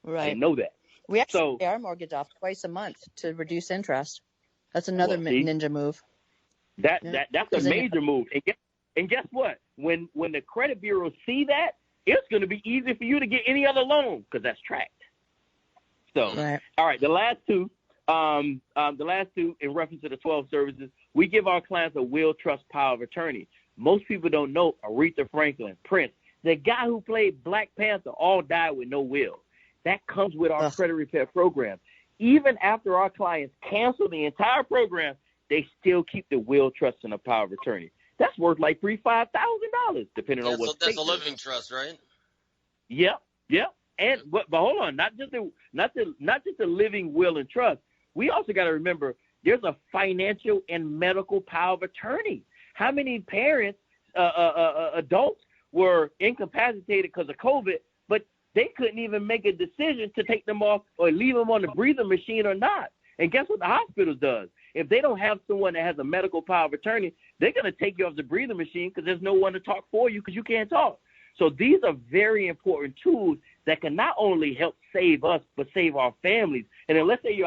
Right. I didn't know that. We actually pay our mortgage off twice a month to reduce interest. That's another ninja move. That's a major move. And guess what? When the credit bureaus see that, it's going to be easy for you to get any other loan because that's tracked. So, All right, the last two in reference to the 12 services, we give our clients a will, trust, power of attorney. Most people don't know Aretha Franklin, Prince, the guy who played Black Panther, all died with no will. That comes with our credit repair program. Even after our clients cancel the entire program, they still keep the will, trust, and the power of attorney. That's worth like $3,000-$5,000, depending on what. That's a living trust, right? Yep. And but hold on, not just a living will and trust. We also got to remember there's a financial and medical power of attorney. How many parents, adults, were incapacitated because of COVID, but they couldn't even make a decision to take them off or leave them on the breathing machine or not? And guess what the hospital does? If they don't have someone that has a medical power of attorney, they're going to take you off the breathing machine because there's no one to talk for you because you can't talk. So these are very important tools that can not only help save us, but save our families. And then let's say you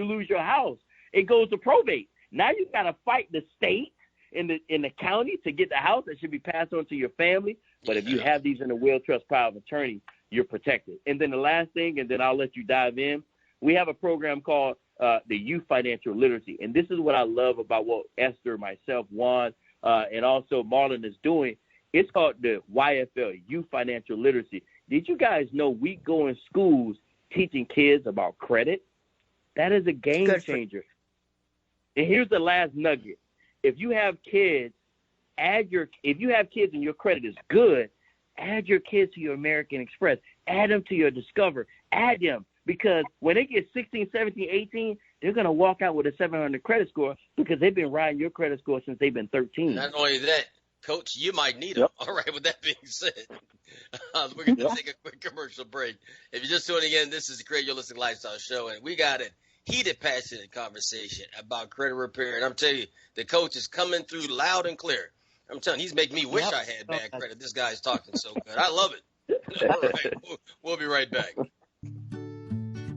lose your house. It goes to probate. Now you got to fight the state in the county to get the house that should be passed on to your family. But if you have these in the will, trust, power of attorney, you're protected. And then the last thing, and then I'll let you dive in, we have a program called the Youth Financial Literacy. And this is what I love about what Esther, myself, Juan, and also Marlon is doing. It's called the YFL, Youth Financial Literacy. Did you guys know we go in schools teaching kids about credit? That is a game changer. And here's the last nugget. If you have kids, if you have kids and your credit is good, add your kids to your American Express. Add them to your Discover. Add them. Because when they get 16, 17, 18, they're going to walk out with a 700 credit score because they've been riding your credit score since they've been 13. Not only that, Coach, you might need them. All right, with that being said, we're going to take a quick commercial break. If you're just tuning in, this is the Create Your Holistic Lifestyle Show, and we got a heated, passionate conversation about credit repair. And I'm telling you, the coach is coming through loud and clear. I'm telling you, he's making me wish I had bad credit. This guy's talking so good. I love it. All right, we'll be right back.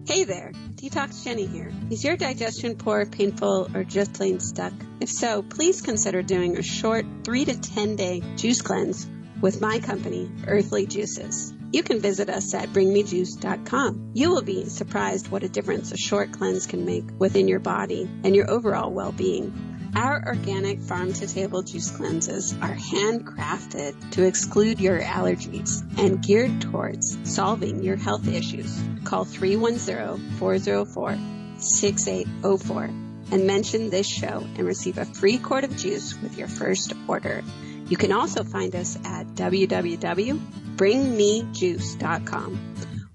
Hey there, Detox Jenny here. Is your digestion poor, painful, or just plain stuck? If so, please consider doing a short 3 to 10 day juice cleanse with my company, Earthly Juices. You can visit us at bringmejuice.com. You will be surprised what a difference a short cleanse can make within your body and your overall well-being. Our organic farm-to-table juice cleanses are handcrafted to exclude your allergies and geared towards solving your health issues. Call 310-404-6804 and mention this show and receive a free quart of juice with your first order. You can also find us at www.bringmejuice.com.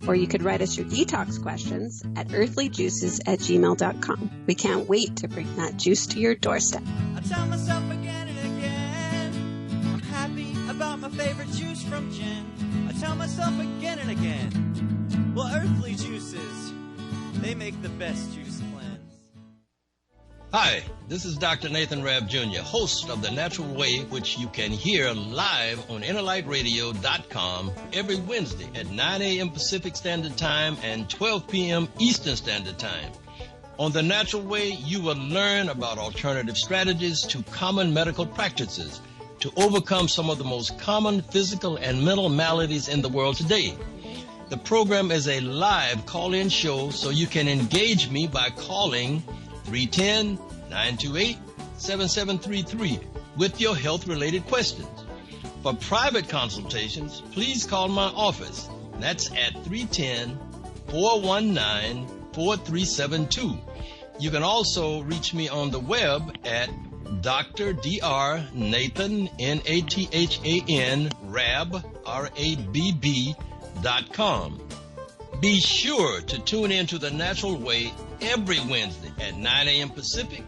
Or you could write us your detox questions at earthlyjuices@gmail.com. We can't wait to bring that juice to your doorstep. I tell myself again and again, I'm happy about my favorite juice from Jen. I tell myself again and again, well, Earthly Juices, they make the best juice cleanse. Hi, this is Dr. Nathan Rabb Jr., host of The Natural Way, which you can hear live on InnerLightRadio.com every Wednesday at 9 a.m. Pacific Standard Time and 12 p.m. Eastern Standard Time. On The Natural Way, you will learn about alternative strategies to common medical practices to overcome some of the most common physical and mental maladies in the world today. The program is a live call-in show, so you can engage me by calling 310-928-7733 with your health-related questions. For private consultations, please call my office. That's at 310-419-4372. You can also reach me on the web at Dr. Dr. Nathan, Nathan, Rabb, RABB.com. Be sure to tune in to The Natural Way every Wednesday at 9 a.m. Pacific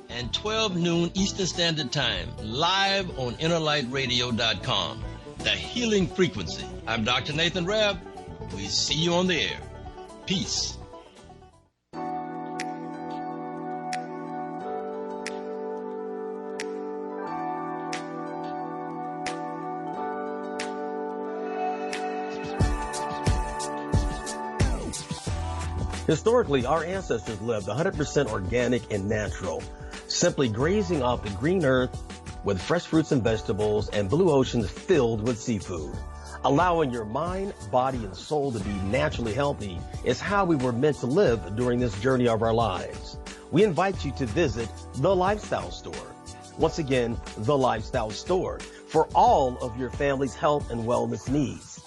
and 12 noon Eastern Standard Time, live on InnerLightRadio.com. The Healing Frequency. I'm Dr. Nathan Rabb. We see you on the air. Peace. Historically, our ancestors lived 100% organic and natural, simply grazing off the green earth with fresh fruits and vegetables and blue oceans filled with seafood. Allowing your mind, body, and soul to be naturally healthy is how we were meant to live during this journey of our lives. We invite you to visit The Lifestyle Store. Once again, The Lifestyle Store, for all of your family's health and wellness needs.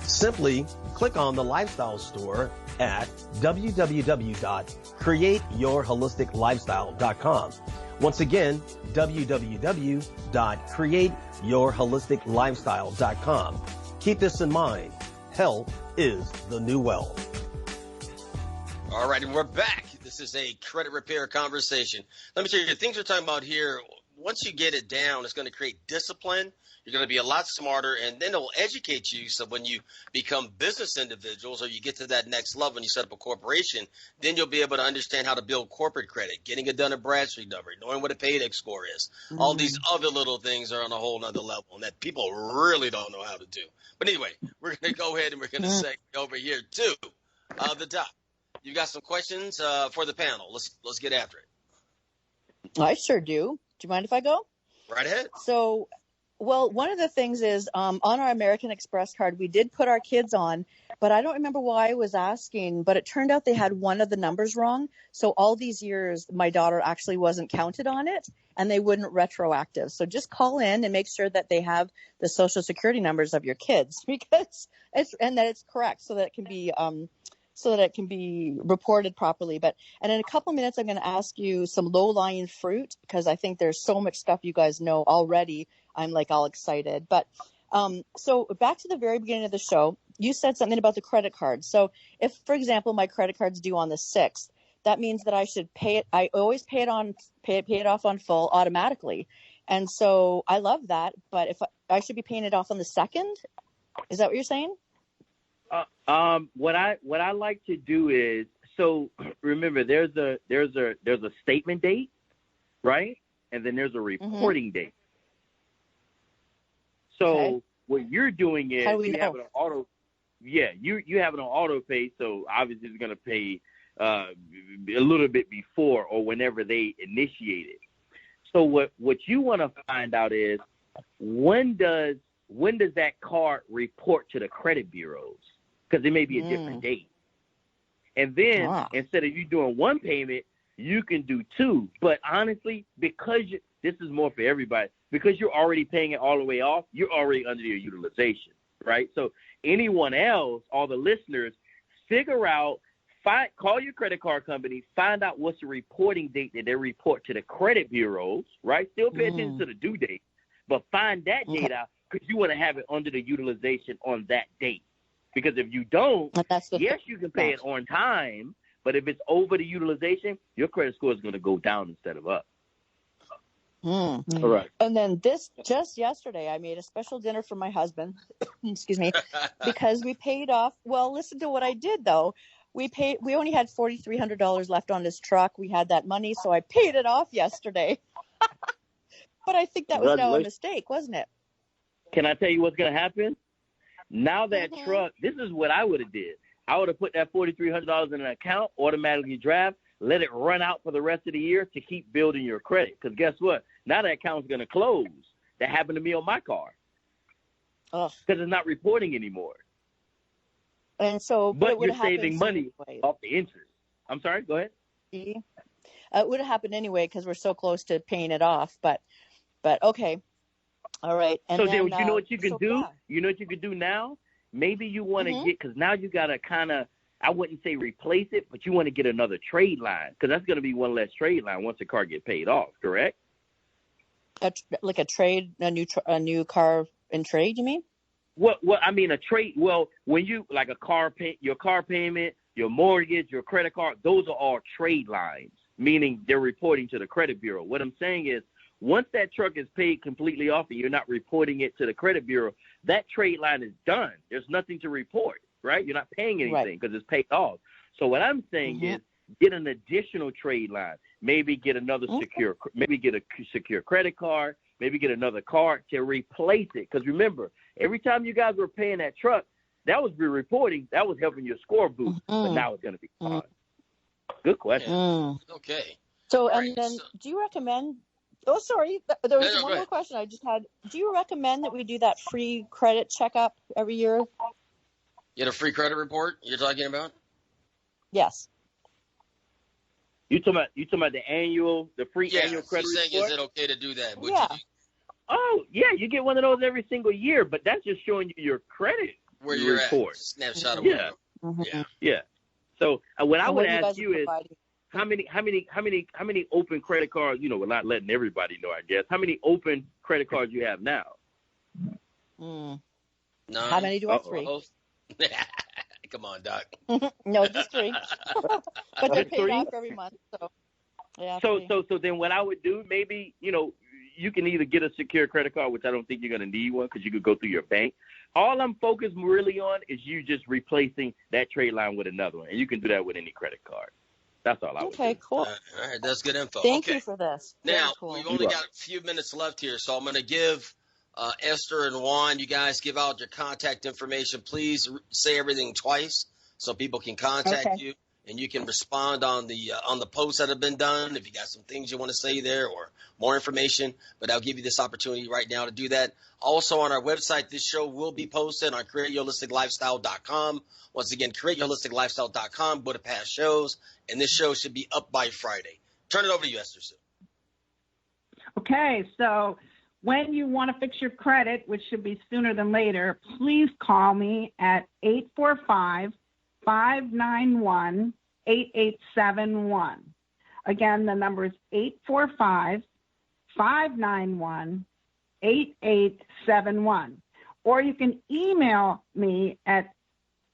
Simply click on The Lifestyle Store at www.createyourholisticlifestyle.com. Once again, www.createyourholisticlifestyle.com. Keep this in mind. Health is the new wealth. All right, and we're back. This is a credit repair conversation. Let me tell you, the things we're talking about here, once you get it down, it's going to create discipline. You're going to be a lot smarter, and then it will educate you. So when you become business individuals or you get to that next level and you set up a corporation, then you'll be able to understand how to build corporate credit, getting it done at Bradstreet number, knowing what a paydex score is. Mm-hmm. All these other little things are on a whole nother level and that people really don't know how to do. But anyway, we're going to go ahead and we're going to segue over here to the top. You got some questions for the panel. Let's get after it. I sure do. Do you mind if I go? Right ahead. So, well, one of the things is on our American Express card, we did put our kids on, but I don't remember why I was asking, but it turned out they had one of the numbers wrong. So all these years, my daughter actually wasn't counted on it and they wouldn't retroactive. So just call in and make sure that they have the social security numbers of your kids because and that it's correct so that it can be reported properly. And in a couple minutes, I'm going to ask you some low-lying fruit because I think there's so much stuff you guys know already. I'm like all excited. But so back to the very beginning of the show, you said something about the credit card. So if, for example, my credit card's due on the 6th, that means that I should pay it. I always pay it off on full automatically. And so I love that. But if I should be paying it off on the 2nd, is that what you're saying? What I like to do is, so remember there's a statement date, right? And then there's a reporting date. So what you're doing is you have it on auto. Yeah, you have it on auto pay. So obviously it's going to pay a little bit before or whenever they initiate it. So what you want to find out is when does that card report to the credit bureaus? Because it may be a different date. And then instead of you doing one payment, you can do two. But honestly, because this is more for everybody, because you're already paying it all the way off, you're already under your utilization, right? So anyone else, all the listeners, figure out, call your credit card company, find out what's the reporting date that they report to the credit bureaus, right? Still pay attention to the due date, but find that date out because you want to have it under the utilization on that date. Because if you don't, yes, you can pay it on time, but if it's over the utilization, your credit score is going to go down instead of up. All right. And then just yesterday, I made a special dinner for my husband, excuse me, because we paid off. Well, listen to what I did, though. We only had $4,300 left on his truck. We had that money, so I paid it off yesterday. But I think that was now a mistake, wasn't it? Can I tell you what's going to happen? Now that truck, this is what I would have did. I would have put that $4,300 in an account, automatically draft, let it run out for the rest of the year to keep building your credit. Because guess what? Now that account's going to close. That happened to me on my car. Because it's not reporting anymore. And so, but you're saving money off the interest. I'm sorry, go ahead. It would have happened anyway because we're so close to paying it off. But okay. All right. And so then, you know what you can do? Yeah. You know what you can do now? Maybe you want to get, because now you got to kind of, I wouldn't say replace it, but you want to get another trade line because that's going to be one less trade line once the car gets paid off, correct? a new car in trade, you mean? What I mean, a trade. Well, when you like your car payment, your mortgage, your credit card, those are all trade lines, meaning they're reporting to the credit bureau. What I'm saying is, once that truck is paid completely off and you're not reporting it to the credit bureau, that trade line is done. There's nothing to report, right? You're not paying anything because it's paid off. So what I'm saying is, get an additional trade line. Maybe get another maybe get a secure credit card. Maybe get another card to replace it. Because remember, every time you guys were paying that truck, that was reporting. That was helping your score boost. But now it's going to be gone. Good question. Okay. So, do you recommend? Oh, sorry. There was one more question I just had. Do you recommend that we do that free credit checkup every year? Get a free credit report you're talking about? Yes. You talking about the free annual credit she's saying, report? is it okay to do that? Yeah. Oh, yeah, you get one of those every single year, but that's just showing you your credit where you're report. At. Snapshot of where Yeah. So what I would ask you is, how many open credit cards, we're not letting everybody know, I guess. How many open credit cards you have now? None. How many do I have? 3. Come on, Doc. No, just 3. But they're paid off every month, so yeah. So then what I would do, maybe, you can either get a secure credit card, which I don't think you're going to need one because you could go through your bank. All I'm focused really on is you just replacing that trade line with another one, and you can do that with any credit card. That's all I would do. Okay, cool. All right, that's good info. Thank you for this. Now, cool. we've only got a few minutes left here, so I'm going to give Esther and Juan, you guys give out your contact information. Please say everything twice so people can contact you, and you can respond on the posts that have been done if you got some things you want to say there or more information. But I'll give you this opportunity right now to do that. Also on our website, this show will be posted on createyourholisticlifestyle.com. Once again, createyourholisticlifestyle.com. Go to past shows, and this show should be up by Friday. Turn it over to you, Esther Sue. Okay, so when you want to fix your credit, which should be sooner than later, please call me at 845-591-8871. Again, the number is 845-591-8871. Or you can email me at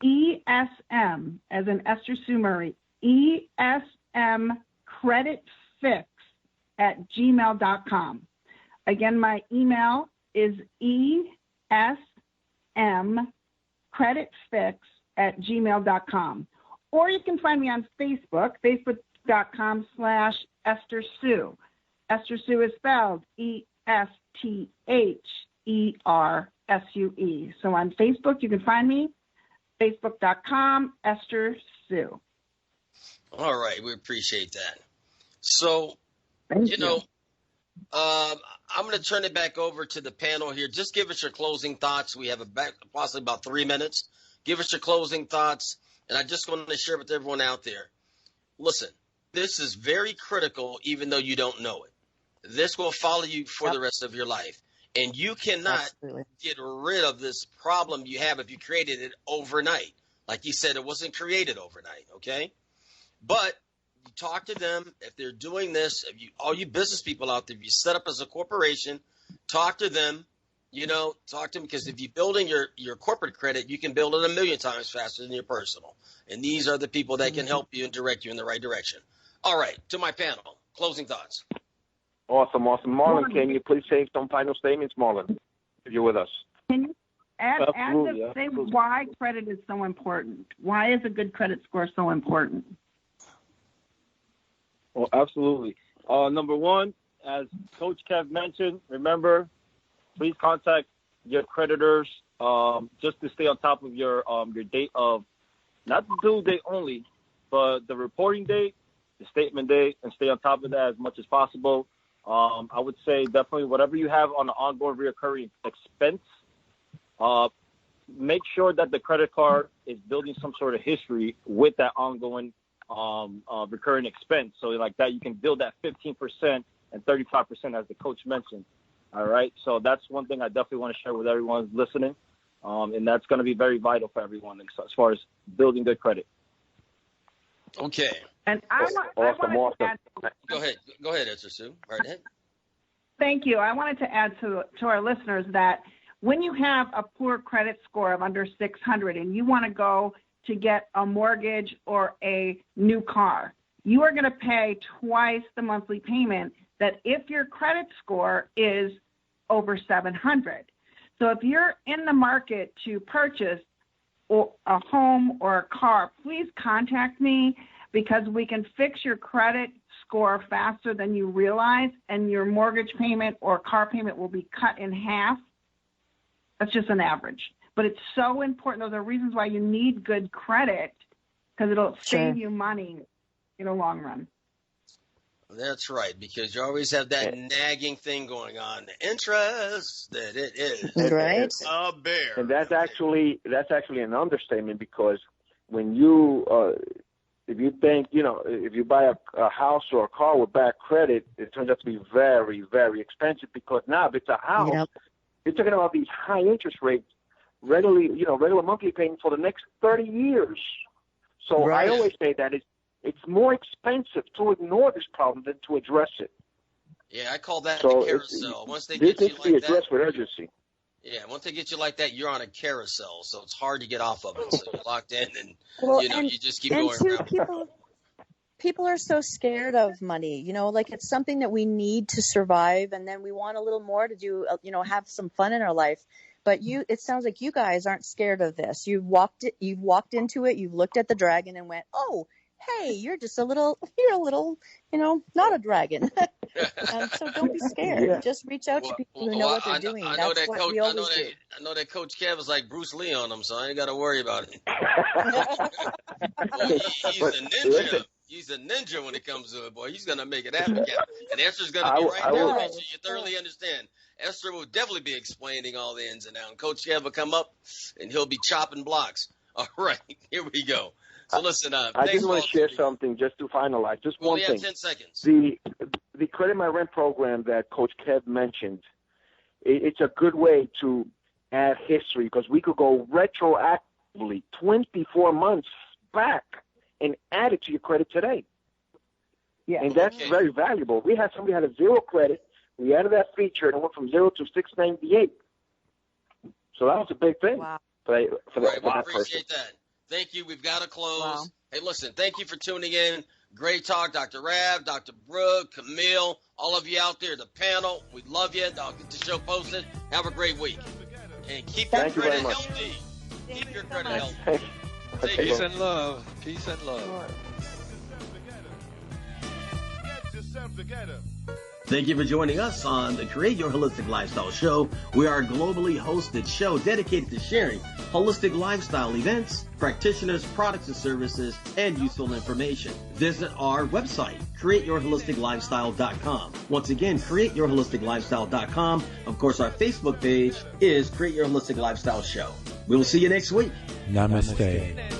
ESM, as in Esther Sue Murray, ESMcreditfix@gmail.com. Again, my email is esmcreditfix@gmail.com. Or you can find me on Facebook, facebook.com/Esther Sue. Esther Sue is spelled ESTHERSUE. So on Facebook, you can find me, facebook.com, Esther Sue. All right, we appreciate that. So, you know, I'm going to turn it back over to the panel here. Just give us your closing thoughts. We have possibly about 3 minutes. Give us your closing thoughts, and I just want to share with everyone out there. Listen, this is very critical, even though you don't know it. This will follow you for the rest of your life, and you cannot get rid of this problem you have if you created it overnight. Like you said, it wasn't created overnight, okay? But you talk to them if they're doing this. If you, all you business people out there, if you set up as a corporation, talk to them. You know, talk to them, because if you're building your corporate credit, you can build it 1,000,000 times faster than your personal. And these are the people that can help you and direct you in the right direction. All right, to my panel, closing thoughts. Awesome. Marlon, can you please say some final statements, Marlon, if you're with us? Can you add to say why credit is so important? Why is a good credit score so important? Well, absolutely. Number one, as Coach Kev mentioned, remember, please contact your creditors just to stay on top of your date of, not the due date only, but the reporting date, the statement date, and stay on top of that as much as possible. I would say definitely whatever you have on an ongoing recurring expense, make sure that the credit card is building some sort of history with that ongoing recurring expense. So like that, you can build that 15% and 35% as the coach mentioned. All right. So that's one thing I definitely want to share with everyone who's listening. And that's going to be very vital for everyone as far as building good credit. Okay. And I want to add, Go ahead, Esther Sue. Right ahead. Thank you. I wanted to add to our listeners that when you have a poor credit score of under 600 and you want to go to get a mortgage or a new car, you are going to pay twice the monthly payment that if your credit score is over 700. So if you're in the market to purchase a home or a car, please contact me, because we can fix your credit score faster than you realize, and your mortgage payment or car payment will be cut in half. That's just an average. But it's so important. Those are reasons why you need good credit, because it'll save you money in the long run. That's right, because you always have that nagging thing going on, the interest that it is right a bear. And that's actually an understatement, because when you if you think, if you buy a house or a car with bad credit, it turns out to be very, very expensive, because now if it's a house, you're talking about these high interest rates, regular monthly payment for the next 30 years. So I always say that it's more expensive to ignore this problem than to address it. Yeah, I call that the carousel. Once they get you like that, this needs to be addressed with urgency. Yeah, once they get you like that, you're on a carousel, so it's hard to get off of it. So you're locked in, and you just keep going around. People are so scared of money, like it's something that we need to survive, and then we want a little more to do, have some fun in our life. But it sounds like you guys aren't scared of this. You've walked into it, you've looked at the dragon and went, oh, hey, you're a little, not a dragon. So don't be scared. Just reach out to people who know what they're doing. That's what we always do. I know that Coach Kev is like Bruce Lee on him, so I ain't got to worry about it. He's a ninja. He's a ninja when it comes to it, boy. He's going to make it happen, Kev. And Esther's going to be right there to make sure you thoroughly understand. Esther will definitely be explaining all the ins and outs. Coach Kev will come up, and he'll be chopping blocks. All right, here we go. So listen, I just want to share something just to finalize. Just one thing. 10 seconds. The Credit My Rent program that Coach Kev mentioned, it's a good way to add history, because we could go retroactively 24 months back and add it to your credit today. Yeah, and that's very valuable. We had somebody had a zero credit. We added that feature, and it went from 0 to 698. So that was a big thing for that person. That. Thank you. We've got to close. Wow. Hey, listen, thank you for tuning in. Great talk, Dr. Rav, Dr. Brooke, Camille, all of you out there, the panel. We love you. I'll get the show posted. Have a great week. And keep your credit healthy. Keep your credit healthy. Peace and love. Peace and love. Get yourself together. Thank you for joining us on the Create Your Holistic Lifestyle Show. We are a globally hosted show dedicated to sharing holistic lifestyle events, practitioners, products and services, and useful information. Visit our website, createyourholisticlifestyle.com. Once again, createyourholisticlifestyle.com. Of course, our Facebook page is Create Your Holistic Lifestyle Show. We will see you next week. Namaste.